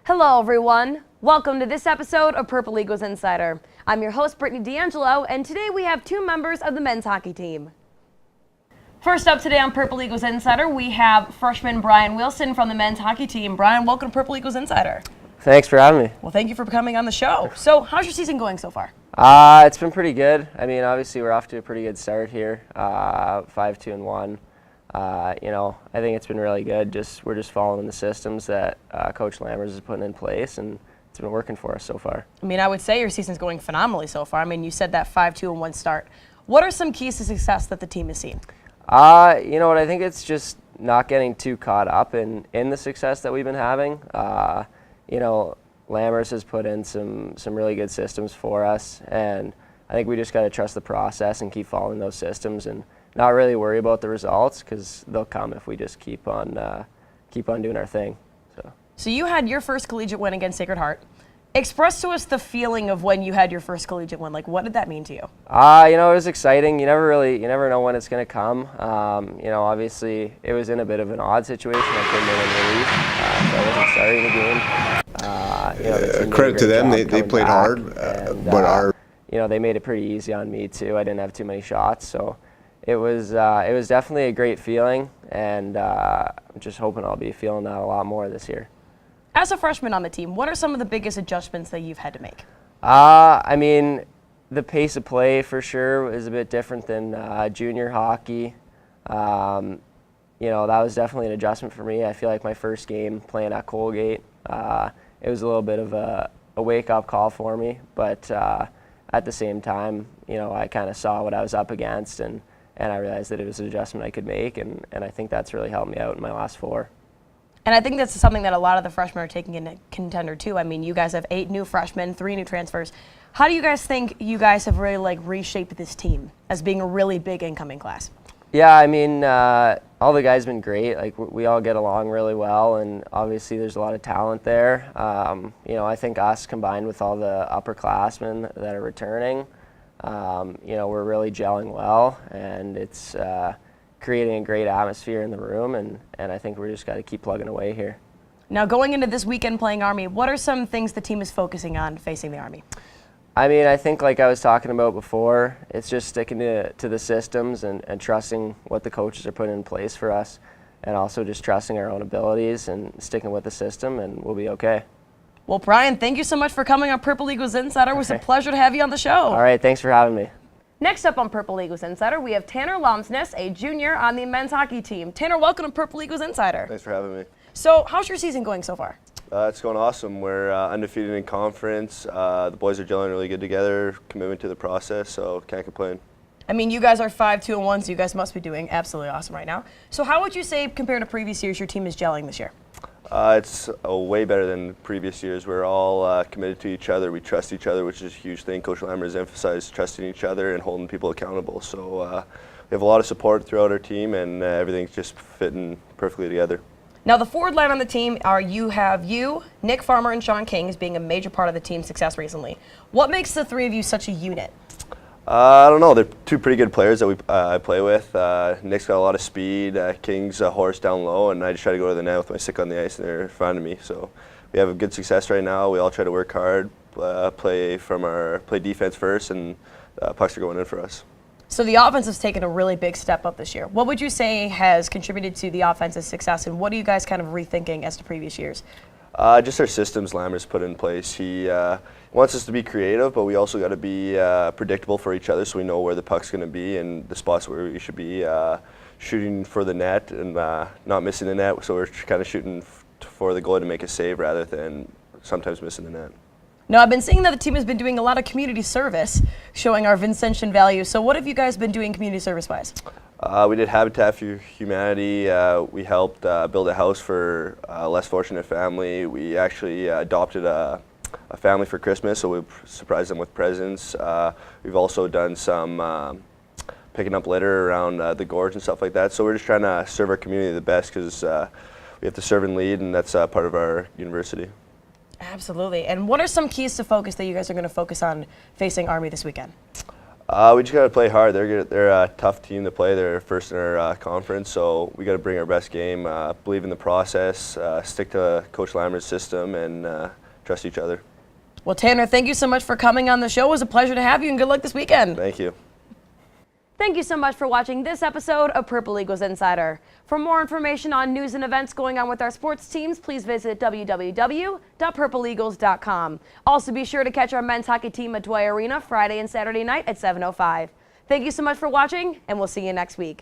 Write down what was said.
Hello everyone, welcome to this episode of Purple Eagles Insider. I'm your host Britini D'Angelo, and today we have two members of the men's hockey team. First up today on Purple Eagles Insider, we have freshman Brian Wilson from the men's hockey team. Brian, welcome to Purple Eagles Insider. Thanks for having me. Well, thank you for coming on the show. So, how's your season going so far? It's been pretty good. I mean, obviously we're off to a pretty good start here, 5-2-1. I think it's been really good. We're just following the systems that Coach Lammers is putting in place, and it's been working for us so far. I mean, I would say your season's going phenomenally so far. I mean, you said that 5-2-1 start. What are some keys to success that the team has seen? You know what? I think it's just not getting too caught up in the success that we've been having. Lammers has put in some really good systems for us, and I think we just got to trust the process and keep following those systems and not really worry about the results, because they'll come if we just keep on doing our thing. So you had your first collegiate win against Sacred Heart. Express to us the feeling of when you had your first collegiate win. Like, what did that mean to you? It was exciting. You never know when it's going to come. Obviously it was in a bit of an odd situation. I couldn't in relief, so I wasn't starting the game. Credit to them, they played hard, but they made it pretty easy on me too. I didn't have too many shots, so it was definitely a great feeling, and I'm just hoping I'll be feeling that a lot more this year. As a freshman on the team, what are some of the biggest adjustments that you've had to make? The pace of play for sure is a bit different than junior hockey. That was definitely an adjustment for me. I feel like my first game playing at Colgate, it was a little bit of a wake-up call for me, but at the same time, I kind of saw what I was up against, and I realized that it was an adjustment I could make, and I think that's really helped me out in my last 4. And I think that's something that a lot of the freshmen are taking into contender too. I mean, you guys have 8 new freshmen, 3 new transfers. How do you guys think you guys have really reshaped this team as being a really big incoming class? Yeah, all the guys have been great. We all get along really well, and obviously there's a lot of talent there. I think us combined with all the upperclassmen that are returning, we're really gelling well, and it's creating a great atmosphere in the room, and I think we're just got to keep plugging away here. Now, going into this weekend playing Army, what are some things the team is focusing on facing the Army? I think like I was talking about before, it's just sticking to the systems and trusting what the coaches are putting in place for us, and also just trusting our own abilities and sticking with the system, and we'll be okay. Well, Brian, thank you so much for coming on Purple Eagles Insider. It was a pleasure to have you on the show. All right, thanks for having me. Next up on Purple Eagles Insider, we have Tanner Lomsnes, a junior on the men's hockey team. Tanner, welcome to Purple Eagles Insider. Thanks for having me. So, how's your season going so far? It's going awesome. We're undefeated in conference. The boys are gelling really good together, commitment to the process, so can't complain. I mean, you guys are 5-2-1, so you guys must be doing absolutely awesome right now. So how would you say, compared to previous years, your team is gelling this year? It's way better than previous years. We're all committed to each other. We trust each other, which is a huge thing. Coach Lammers emphasized trusting each other and holding people accountable. So we have a lot of support throughout our team, and everything's just fitting perfectly together. Now, the forward line on the team have you, Nick Farmer, and Sean King as being a major part of the team's success recently. What makes the three of you such a unit? I don't know. They're two pretty good players that I play with. Nick's got a lot of speed. King's a horse down low, and I just try to go to the net with my stick on the ice, and they're in front of me. So we have a good success right now. We all try to work hard, play defense first, and pucks are going in for us. So the offense has taken a really big step up this year. What would you say has contributed to the offense's success, and what are you guys kind of rethinking as to previous years? Just our systems Lammers put in place. He wants us to be creative, but we also got to be predictable for each other, so we know where the puck's going to be and the spots where we should be shooting for the net and not missing the net. So we're kind of shooting for the goal to make a save rather than sometimes missing the net. Now, I've been seeing that the team has been doing a lot of community service, showing our Vincentian values. So what have you guys been doing community service-wise? We did Habitat for Humanity. We helped build a house for a less fortunate family. We actually adopted a family for Christmas, so we surprised them with presents. We've also done some picking up litter around the gorge and stuff like that. So we're just trying to serve our community the best, because we have to serve and lead, and that's part of our university. Absolutely. And what are some keys to focus that you guys are going to focus on facing Army this weekend? We just got to play hard. They're a tough team to play. They're first in our conference, so we got to bring our best game, believe in the process, stick to Coach Lammer's system, and trust each other. Well, Tanner, thank you so much for coming on the show. It was a pleasure to have you, and good luck this weekend. Thank you. Thank you so much for watching this episode of Purple Eagles Insider. For more information on news and events going on with our sports teams, please visit www.purpleeagles.com. Also, be sure to catch our men's hockey team at Dwyer Arena Friday and Saturday night at 7:05. Thank you so much for watching, and we'll see you next week.